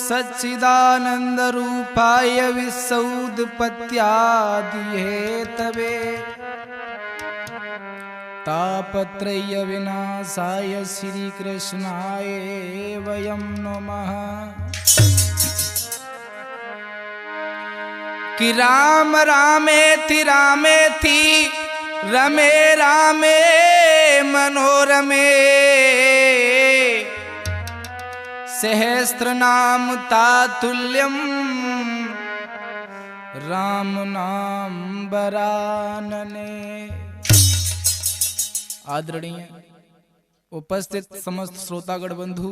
सच्चिदानंद रूपाय विश्वोत्पत्त्यादिहे तवे तापत्रय विनाशाय श्री कृष्णाय वयं नमः। कि राम रामेति रामेति रमे रामे मनोरमे सहस्रनाम तातुल्यम राम नाम बरानने। आदरणीय उपस्थित समस्त श्रोतागण बंधु,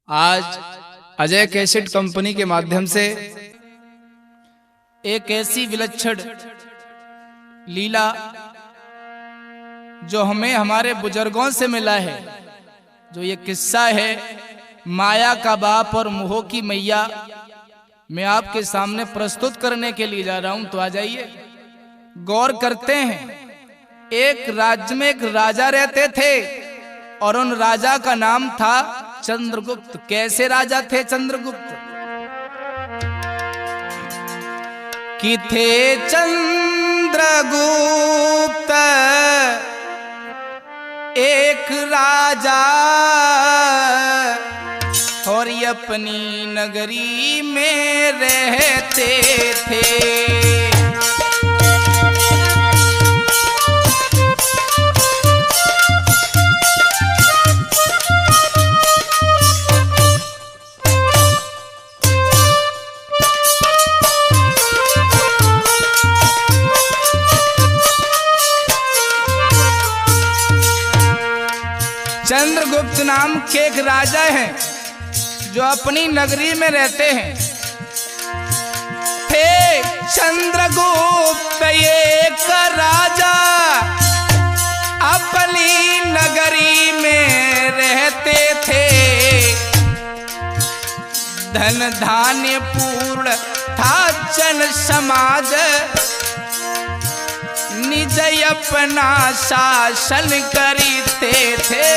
आज अजय कैसेट कंपनी के माध्यम से एक ऐसी विलक्षण लीला जो हमें हमारे बुजुर्गों से मिला है, जो ये किस्सा है माया का बाप और मोह की मैया, मैं आपके सामने प्रस्तुत करने के लिए जा रहा हूं। तो आ जाइए, गौर करते हैं। एक राज्य में एक राजा रहते थे और उन राजा का नाम था चंद्रगुप्त। कैसे राजा थे चंद्रगुप्त? कि थे चंद्रगुप्त एक राजा और ये अपनी नगरी में रहते थे। चंद्रगुप्त नाम के एक राजा हैं जो अपनी नगरी में रहते हैं। थे चंद्रगुप्त एक राजा अपनी नगरी में रहते थे। धन धान्य पूर्ण था जन समाज, निज अपना शासन करते थे।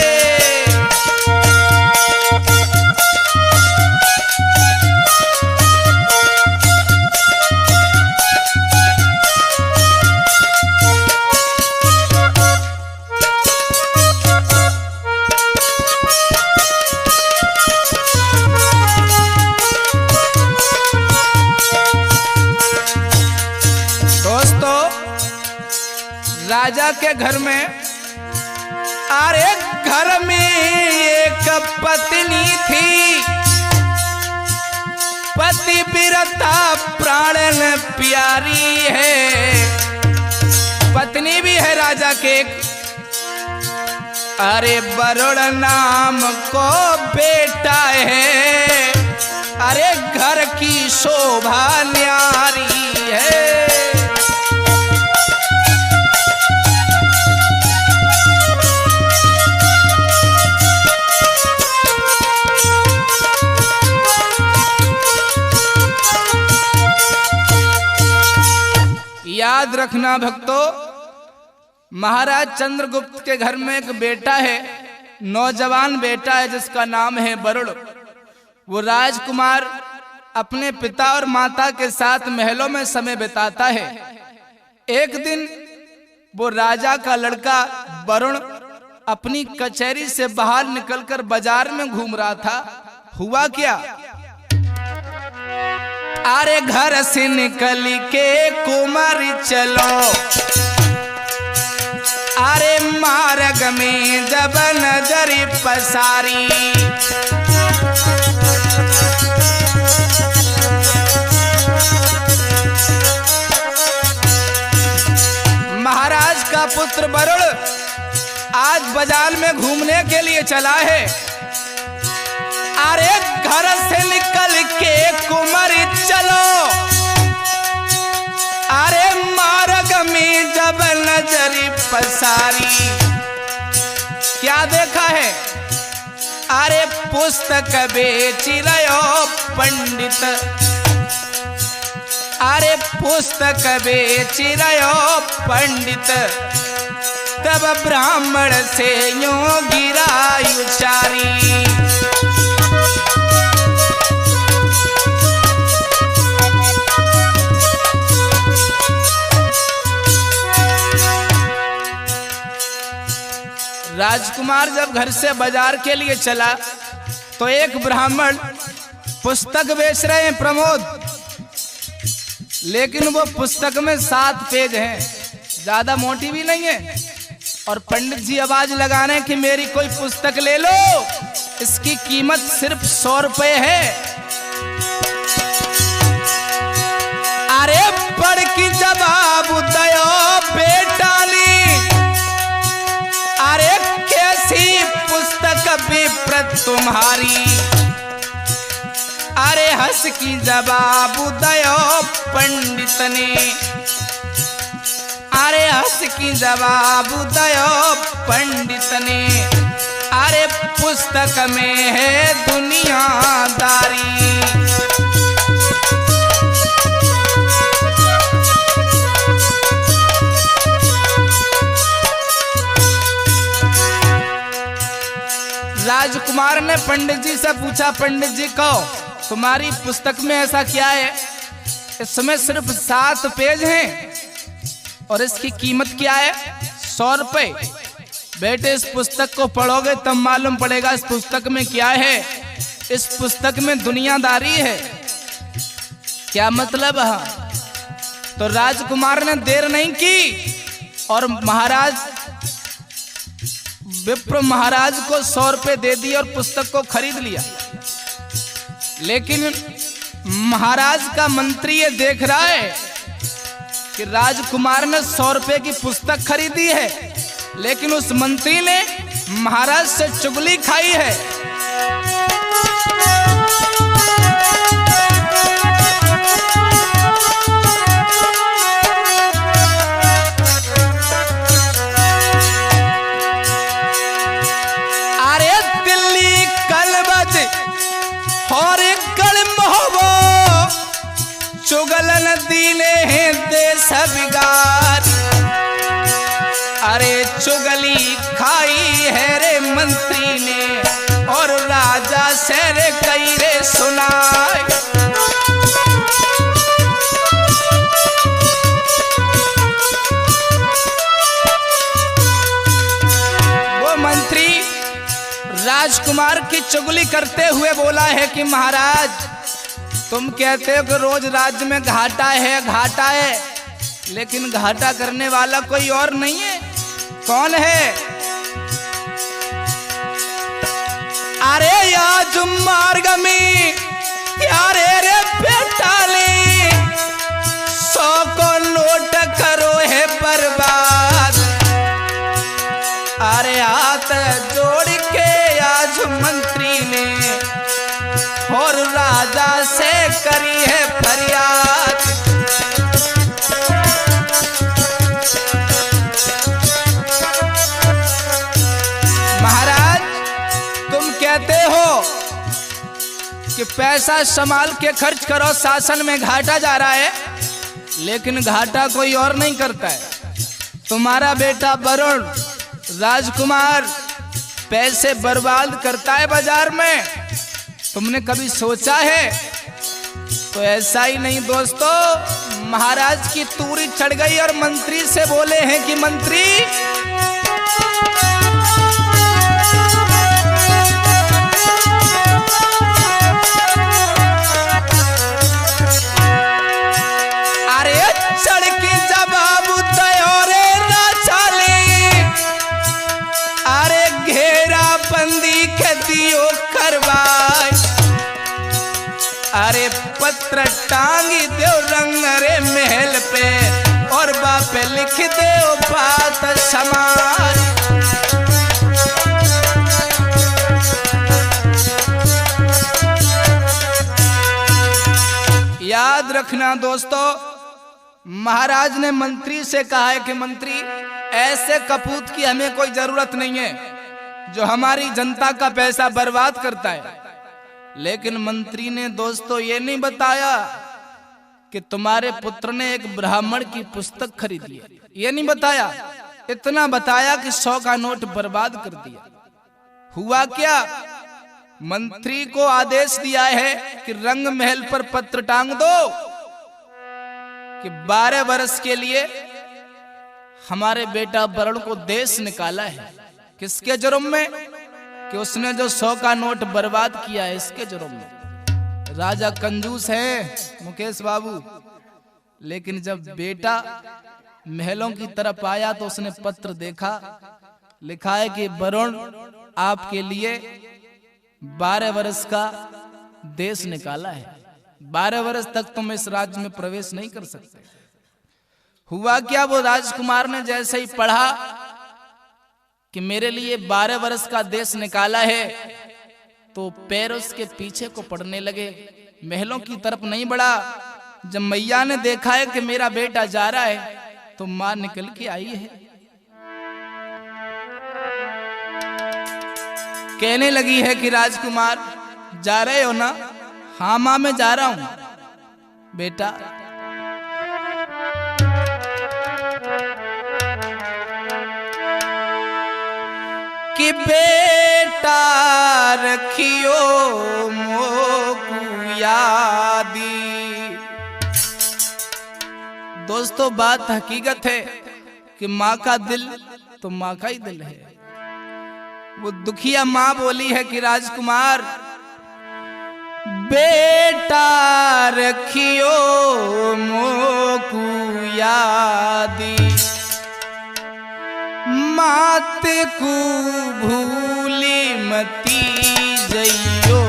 राजा के घर में, अरे घर में एक पत्नी थी, पतिव्रता प्राणन प्यारी है। पत्नी भी है राजा के, अरे वरुण नाम को बेटा है। अरे घर की शोभा न्यारी है। याद रखना भक्तों, महाराज चंद्रगुप्त के घर में एक बेटा है, नौजवान बेटा है जिसका नाम है वरुण। वो राजकुमार अपने पिता और माता के साथ महलों में समय बिताता है। एक दिन वो राजा का लड़का वरुण अपनी कचहरी से बाहर निकलकर बाजार में घूम रहा था। हुआ क्या? अरे घर से निकल के कुमार चलो, अरे मार्ग में जब नजर पसारी, महाराज का पुत्र वरुण आज बाजार में घूमने के लिए चला है। अरे घर से निकल के कुमार चलो, अरे मार्ग में जब नजरी पसारी, क्या देखा है? अरे पुस्तक बेच रहो पंडित, अरे पुस्तक बेच रहो पंडित, तब ब्राह्मण से यूं गिरा उचारी। राजकुमार जब घर से बाजार के लिए चला तो एक ब्राह्मण पुस्तक बेच रहे हैं प्रमोद, लेकिन वो पुस्तक में 7 पेज हैं, ज्यादा मोटी भी नहीं है। और पंडित जी आवाज लगाने कि मेरी कोई पुस्तक ले लो, इसकी कीमत सिर्फ 100 रुपए है। अरे पढ़ की जवाब दयो बेटाली, अरे कैसी पुस्तक विप्रत तुम्हारी, अरे हंस की जवाब दयो पंडित ने, अरे हंस की जवाब दयो पंडित ने, अरे पुस्तक में है दुनियादारी। राजकुमार ने पंडित जी से पूछा, पंडित जी कहो तुम्हारी पुस्तक में ऐसा क्या है, इसमें सिर्फ 7 पेज हैं और इसकी कीमत क्या है, 100 रुपए। बेटे इस पुस्तक को पढ़ोगे तब मालूम पड़ेगा इस पुस्तक में क्या है, इस पुस्तक में दुनियादारी है। क्या मतलब है? तो राजकुमार ने देर नहीं की और विप्र महाराज को 100 रुपए दे दिए और पुस्तक को खरीद लिया। लेकिन महाराज का मंत्री ये देख रहा है कि राजकुमार ने 100 रुपए की पुस्तक खरीदी है, लेकिन उस मंत्री ने महाराज से चुगली खाई है। अरे दिल्ली कलबज और कल मोहबो चुगलन दीने हैं देश बिगाड़, अरे चुगली खाई है रे मंत्री ने और राजा से रे कई रे सुनाए। वो मंत्री राजकुमार की चुगली करते हुए बोला है कि महाराज तुम कहते हो कि रोज राज्य में घाटा है, लेकिन घाटा करने वाला कोई और नहीं है, कौन है? अरे आज मार्ग में यारे रे बेटाली 100 को नोट करो है बर्बाद, अरे हाथ जोड़ के आज मंत्री ने और राजा से करी है फरियाद। महाराज तुम कहते हो कि पैसा संभाल के खर्च करो, शासन में घाटा जा रहा है, लेकिन घाटा कोई और नहीं करता है। तुम्हारा बेटा वरुण राजकुमार पैसे बर्बाद करता है बाजार में, तुमने कभी सोचा है? तो ऐसा ही नहीं दोस्तों, महाराज की तूरी चढ़ गई और मंत्री से बोले हैं कि मंत्री अरे चढ़ के जवाब दयो रे राचाली, अरे घेरा बंदी के दियो करवाए, अरे पत्र टांगी दो रंग रे महल पे और बापे लिख दो बात समाज। याद रखना दोस्तों, महाराज ने मंत्री से कहा है कि मंत्री ऐसे कपूत की हमें कोई जरूरत नहीं है जो हमारी जनता का पैसा बर्बाद करता है। लेकिन मंत्री ने दोस्तों ये नहीं बताया कि तुम्हारे पुत्र ने एक ब्राह्मण की पुस्तक खरीद ली, ये नहीं बताया। इतना बताया कि 100 का नोट बर्बाद कर दिया। हुआ क्या? मंत्री को आदेश दिया है कि रंग महल पर पत्र टांग दो कि 12 वर्ष के लिए हमारे बेटा वरुण को देश निकाला है। किसके जुर्म में? कि उसने जो 100 का नोट बर्बाद किया है, इसके जुर्म में। राजा कंजूस है मुकेश बाबू, लेकिन जब बेटा महलों की तरफ आया तो उसने पत्र देखा, लिखा है कि वरुण आपके लिए 12 वर्ष का देश निकाला है, 12 वर्ष तक तुम इस राज्य में प्रवेश नहीं कर सकते। हुआ क्या, वो राजकुमार ने जैसे ही पढ़ा कि मेरे लिए 12 वर्ष का देश निकाला है, तो पैर उसके पीछे को पड़ने लगे, महलों की तरफ नहीं बढ़ा। जब मैया ने देखा है कि मेरा बेटा जा रहा है, तो मां निकल के आई है, कहने लगी है कि राजकुमार जा रहे हो ना? हाँ मां मैं जा रहा हूं। बेटा कि बेटा रखियो मोकू यादी। दोस्तों बात हकीकत है कि माँ का दिल तो माँ का ही दिल है। वो दुखिया माँ बोली है कि राजकुमार बेटा रखियो मोकू यादी, मात को भूली मती जइयो।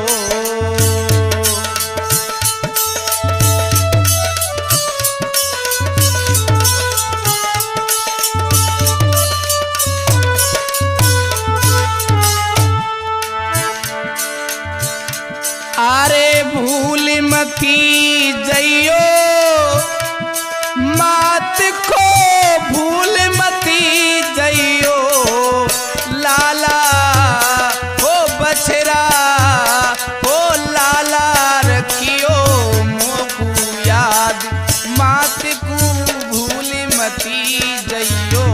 अरे भूल मती जइयो, मात को भूल मती जइयो। लाला हो बछरा हो लाला रखियो मोकू याद, मात को भूल मती जइयो।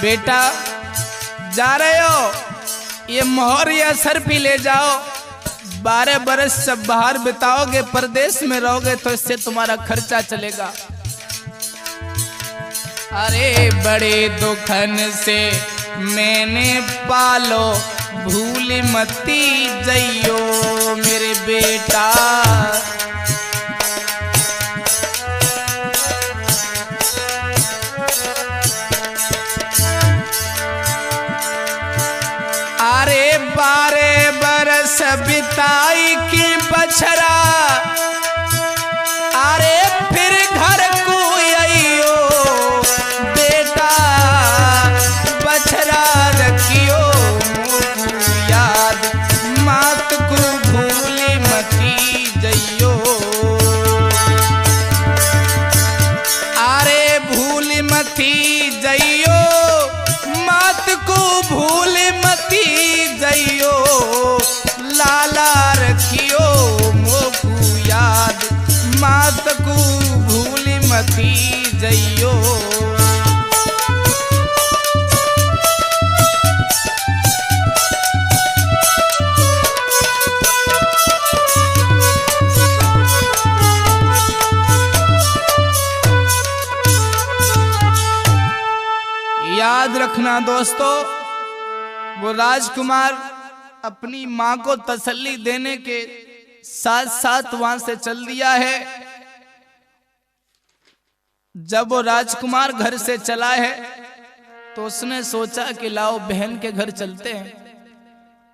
बेटा जा रहे हो, ये मोहर या सर पी ले जाओ, 12 बरस सब बाहर बिताओगे, परदेश में रहोगे तो इससे तुम्हारा खर्चा चलेगा। अरे बड़े दुखन से मैंने पालो, भूल मती जइयो मेरे बेटा। अरे 12 बरस बिताई की बछरा, अरे फिर घर को आइयो बेटा, बछरा रखियो मोकू याद, मात को भूली मती जइयो। अरे भूल मती जइयो, मात को भूल मती जइयो। लाला रखियो मोकू याद, मात को भूल मती जइयो। याद रखना दोस्तों, वो राजकुमार अपनी मां को तसल्ली देने के साथ साथ वहां से चल दिया है। जब वो राजकुमार घर से चला है तो उसने सोचा कि लाओ बहन के घर चलते हैं।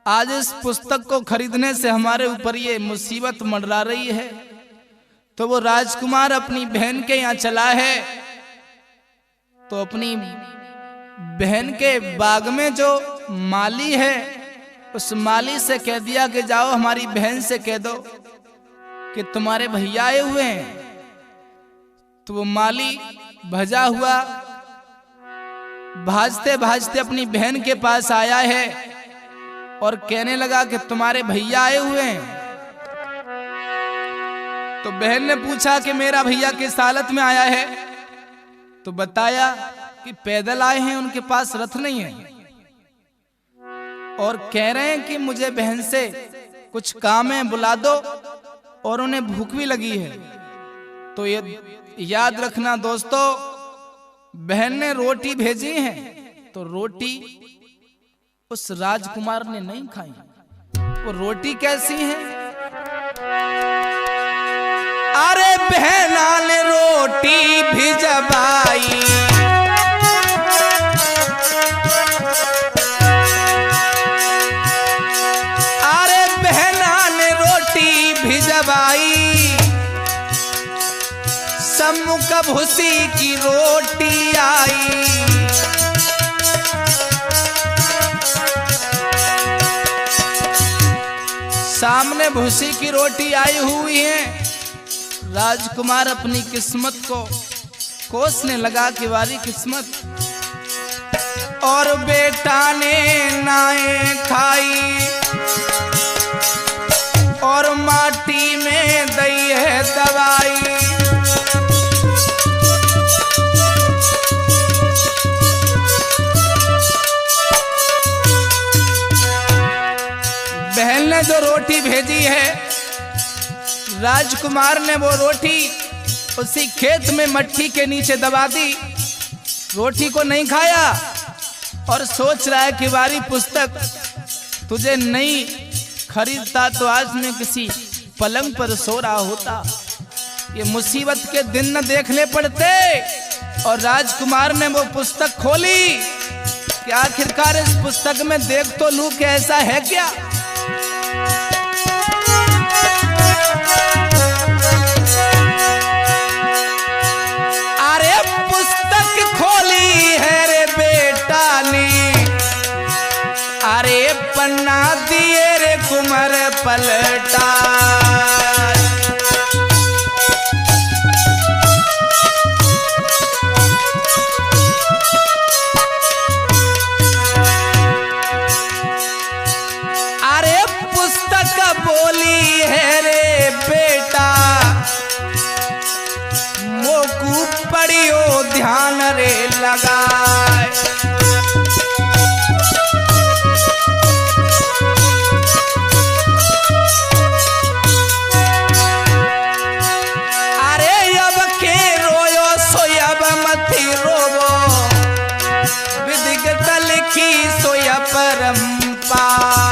आज इस पुस्तक को खरीदने से हमारे ऊपर ये मुसीबत मंडरा रही है। तो वो राजकुमार अपनी बहन के यहाँ चला है, तो अपनी बहन के बाग में जो माली है उस माली से कह दिया कि जाओ हमारी बहन से कह दो कि तुम्हारे भैया आए हुए हैं। तो वो माली भजा हुआ भाजते भाजते अपनी बहन के पास आया है और कहने लगा कि तुम्हारे भैया आए हुए हैं। तो बहन ने पूछा कि मेरा भैया किस हालत में आया है। तो बताया कि पैदल आए हैं, उनके पास रथ नहीं है और कह रहे हैं कि मुझे बहन से कुछ काम है, बुला दो, और उन्हें भूख भी लगी है। तो ये याद रखना दोस्तों, बहन ने रोटी भेजी है तो रोटी उस राजकुमार ने नहीं खाई। वो रोटी कैसी है? अरे बहना ने रोटी भिजवाई, अरे बहना ने रोटी भिजवाई, सम्मुख भूसी की रोटी आई। सामने भूसी की रोटी आई हुई है। राजकुमार अपनी किस्मत को कोसने लगा कि वारी किस्मत, और बेटा ने नाए खाई और माटी में दई है दवाई। बहन ने जो रोटी भेजी है, राजकुमार ने वो रोटी उसी खेत में मट्टी के नीचे दबा दी, रोटी को नहीं खाया और सोच रहा है कि वारी पुस्तक तुझे नहीं खरीदता तो आज मैं किसी पलंग पर सो रहा होता। ये मुसीबत के दिन न देखने पड़ते। और राजकुमार ने वो पुस्तक खोली कि आखिरकार इस पुस्तक में देख तो लूं कि ऐसा है क्या। अरे पुस्तक खोली है रे बेटा ने, अरे पन्ना दिए रे कुमार पलटा। अरे पुस्तक बोली है रे बेटा, मोकू पढ़ियो ध्यान रे लगाए। अरे अब के रोयो सोयब मती रोबो, विधिगत लिखी सोया परम्पार।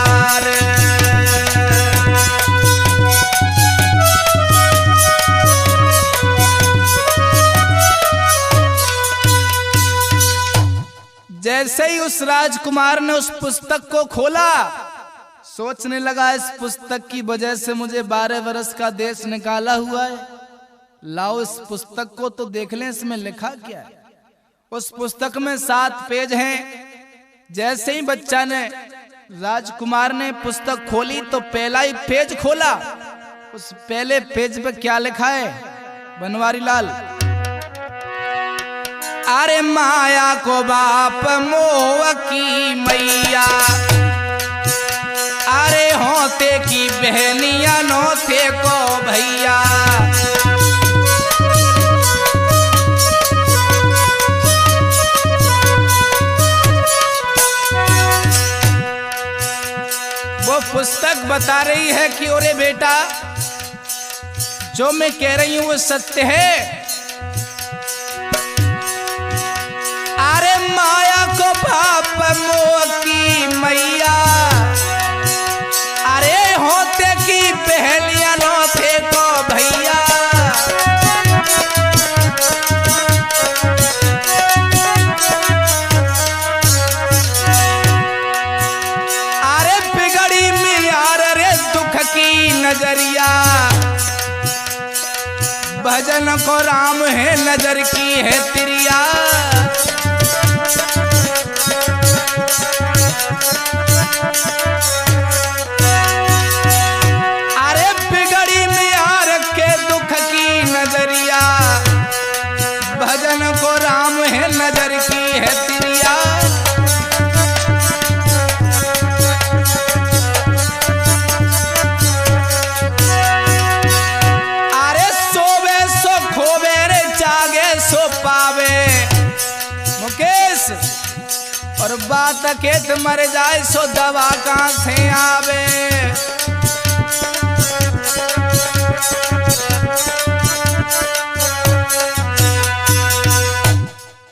जैसे ही उस राजकुमार ने उस पुस्तक को खोला, सोचने लगा इस पुस्तक की वजह से मुझे 12 वर्ष का देश निकाला हुआ है, लाओ इस पुस्तक को तो देख लें इसमें लिखा क्या है। उस पुस्तक में 7 पेज हैं। जैसे ही बच्चा ने राजकुमार ने पुस्तक खोली तो पहला ही पेज खोला, उस पहले पेज पे क्या लिखा है बनवारी लाल? अरे माया को बाप मोह की मैया, अरे होते की बहनिया नोते को भैया। वो पुस्तक बता रही है कि ओरे बेटा, जो मैं कह रही हूं वो सत्य है। अरे माया को बाप मोह की मैया, अरे होते की पहलिया नोते को भैया। अरे बिगड़ी मियार रे दुख की नजरिया, भजन को राम है नजर की है तिरिया। अरे बिगड़ी मियार के दुख की नजरिया, भजन को राम है नजर की है तिरिया। अरे सोवे सो खोवे रे जागे सो पावे, और बात केत मर जाए सो दवा कहां से आवे।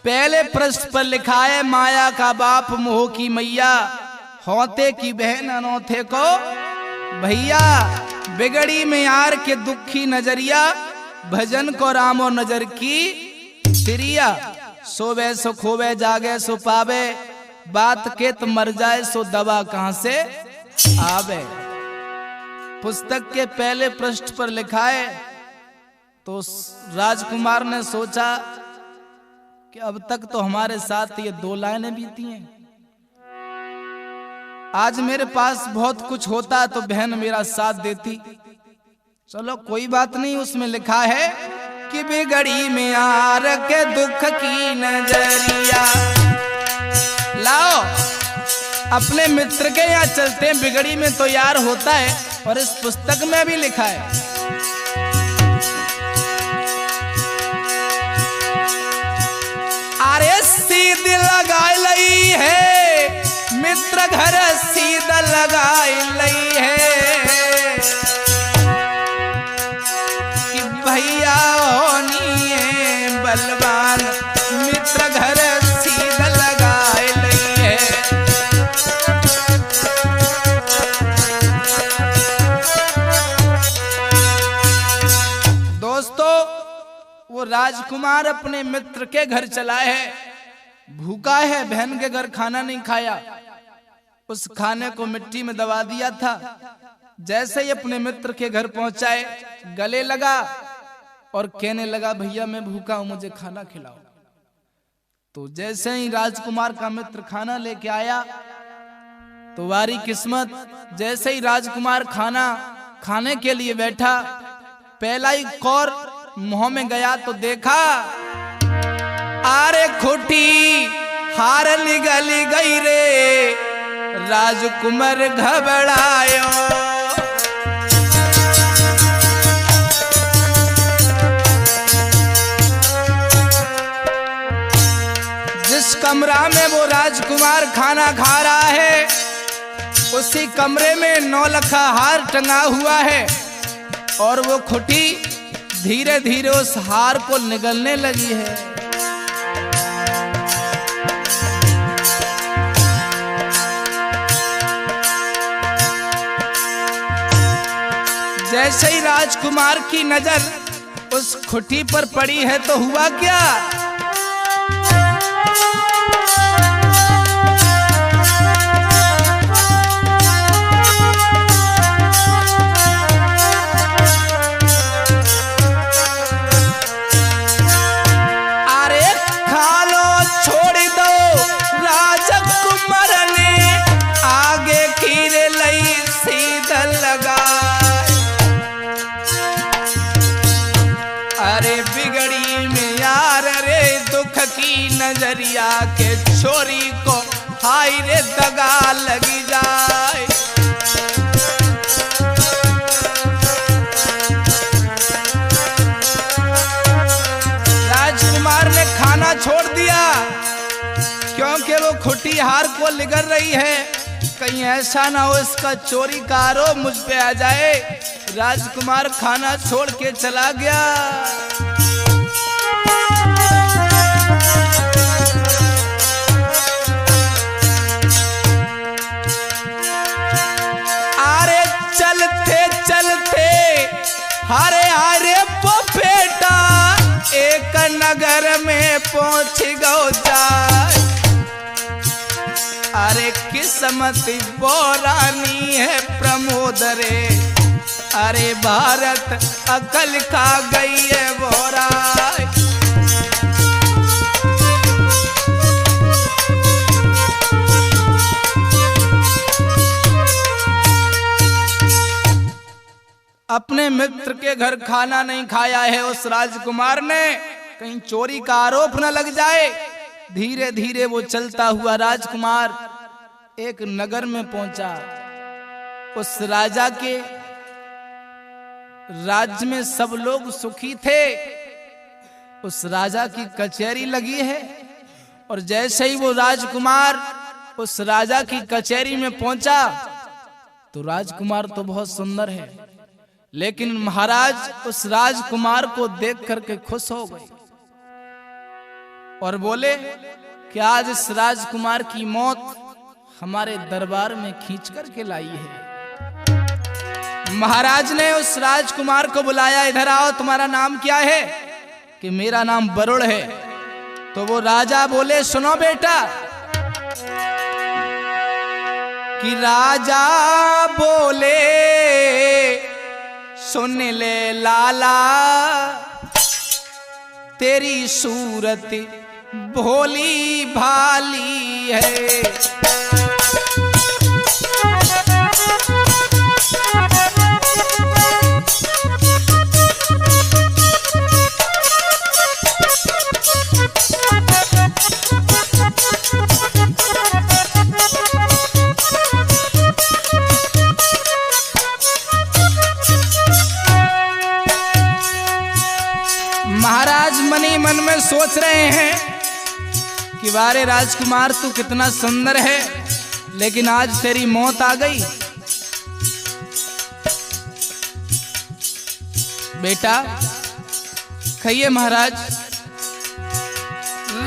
पहले पृष्ठ पर लिखा है माया का बाप मोह की मैया, होते की बहन अनोथे को भैया। बिगड़ी में यार के दुखी नजरिया, भजन को रामो नजर की तिरिया। सोवे सो खोवे जागे सो पावे, बात के तो मर जाए सो दवा कहां से आवे। पुस्तक के पहले पृष्ठ पर लिखा है। तो राजकुमार ने सोचा कि अब तक तो हमारे साथ ये 2 लाइनें बीती हैं, आज मेरे पास बहुत कुछ होता तो बहन मेरा साथ देती। चलो कोई बात नहीं। उसमें लिखा है कि बिगड़ी में यार के दुख की नजरिया। लाओ अपने मित्र के यहाँ चलते हैं, बिगड़ी में तो यार होता है। और इस पुस्तक में भी लिखा है अरे सीधी लगाई लई है, मित्र घर सीधा लगाई लई है कि भैया होनी है बलवान, मित्र घर सीधा लगाई लई है। दोस्तों वो राजकुमार अपने मित्र के घर चला है, भूखा है, बहन के घर खाना नहीं खाया, उस खाने को मिट्टी में दबा दिया था। जैसे ही अपने मित्र के घर पहुंचाए, गले लगा और कहने लगा भैया मैं भूखा हूं, मुझे खाना खिलाओ। तो जैसे ही राजकुमार का मित्र खाना लेके आया तो वारी किस्मत, जैसे ही राजकुमार खाना खाने के लिए बैठा, पहला ही कौर मुंह में गया तो देखा आरे खोटी हार निगल गई रे, राजकुमार घबरायो। जिस कमरा में वो राजकुमार खाना खा रहा है, उसी कमरे में 9 लखा हार टंगा हुआ है और वो खुटी धीरे धीरे उस हार को निगलने लगी है। जैसे ही राजकुमार की नजर उस खुटी पर पड़ी है तो हुआ क्या, अरे खा लो छोड़ दो, राजकुमार ने आगे खीरे लई सीधा लगा। अरे बिगड़ी में यार रे दुख की नजरिया के छोरी को हाय रे दगा लगी जाए। राजकुमार ने खाना छोड़ दिया क्योंकि वो खुटी हार को लिगर रही है, कहीं ऐसा ना हो इसका चोरी का आरोप मुझ पे आ जाए। राजकुमार खाना छोड़ के चला गया। अरे चलते चलते हरे हरे बेटा एक नगर में पहुंच गो जाए। अरे किस्मत बोरानी है प्रमोद रे, अरे भारत अकल खा गई है बोरा। अपने मित्र के घर खाना नहीं खाया है उस राजकुमार ने, कहीं चोरी का आरोप न लग जाए। धीरे धीरे वो चलता हुआ राजकुमार एक नगर में पहुंचा। उस राजा के राज्य में सब लोग सुखी थे। उस राजा की कचहरी लगी है और जैसे ही वो राजकुमार उस राजा की कचहरी में पहुंचा तो राजकुमार तो बहुत सुंदर है, लेकिन महाराज उस राजकुमार को देख करके खुश हो गए और बोले कि आज इस राजकुमार की मौत हमारे दरबार में खींच करके लाई है। महाराज ने उस राजकुमार को बुलाया, इधर आओ, तुम्हारा नाम क्या है? कि मेरा नाम वरुण है। तो वो राजा बोले, सुनो बेटा। कि राजा बोले, सुन ले लाला, तेरी सूरत भोली भाली है। महाराज मनी मन में सोच रहे हैं कि वारे राजकुमार तू कितना सुंदर है, लेकिन आज तेरी मौत आ गई। बेटा कहिए महाराज।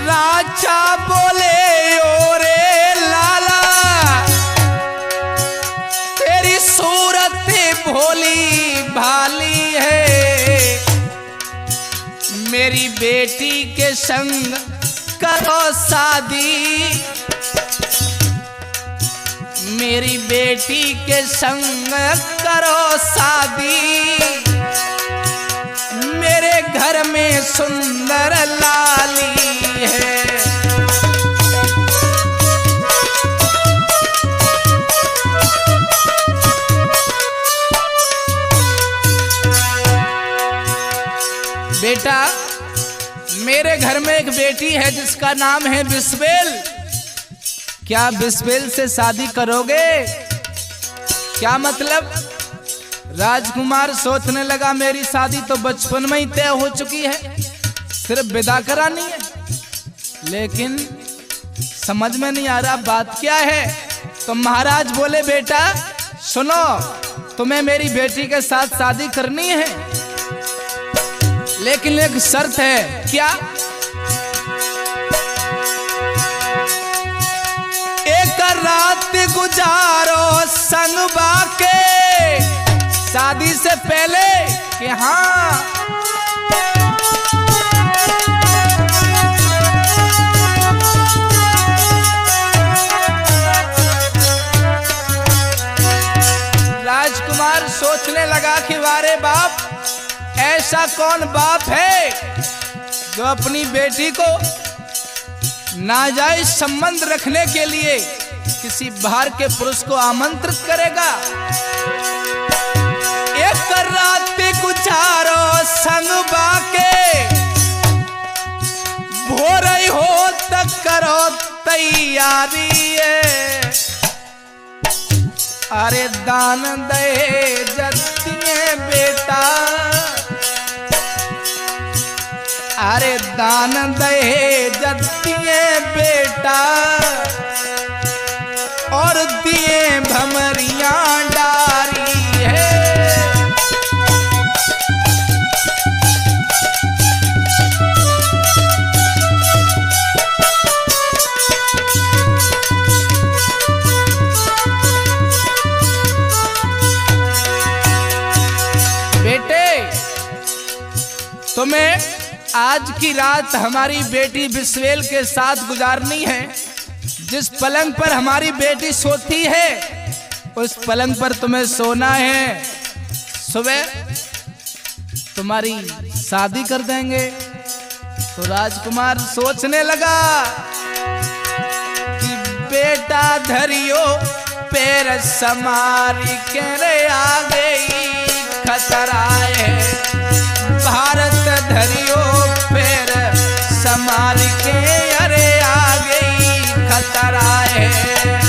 राजा बोले, ओरे लाला, तेरी सूरत भोली भाली है। मेरी बेटी के संग करो शादी, मेरी बेटी के संग करो शादी। मेरे घर में सुंदर लाली है। बेटा मेरे घर में एक बेटी है जिसका नाम है बिस्बेल। क्या बिस्बेल से शादी करोगे? क्या मतलब? राजकुमार सोचने लगा मेरी शादी तो बचपन में ही तय हो चुकी है, सिर्फ विदा करानी है। लेकिन समझ में नहीं आ रहा बात क्या है। तो महाराज बोले, बेटा सुनो, तुम्हें मेरी बेटी के साथ शादी करनी है, लेकिन एक शर्त है। क्या? एक रात गुजारो संग बाके, शादी से पहले। कि हाँ। राजकुमार सोचने लगा कि वारे बाप, ऐसा कौन बाप है जो अपनी बेटी को नाजायज संबंध रखने के लिए किसी बाहर के पुरुष को आमंत्रित करेगा। एक रात गुजारो संग बाके, भोर हो तक करो तैयारी है। अरे दान दे जतिए बेटा, अरे दान दे जतिए बेटा, और दिए भमरियां डारी है। बेटे तुम्हें आज की रात हमारी बेटी बिस्बेल के साथ गुजारनी है। जिस पलंग पर हमारी बेटी सोती है उस पलंग पर तुम्हें सोना है। सुबह तुम्हारी शादी कर देंगे। तो राजकुमार सोचने लगा कि बेटा धरियो पैर समारी के रे आ गई खतरा है। भारत धरियो पैर समार के अरे आ गई खतरा है।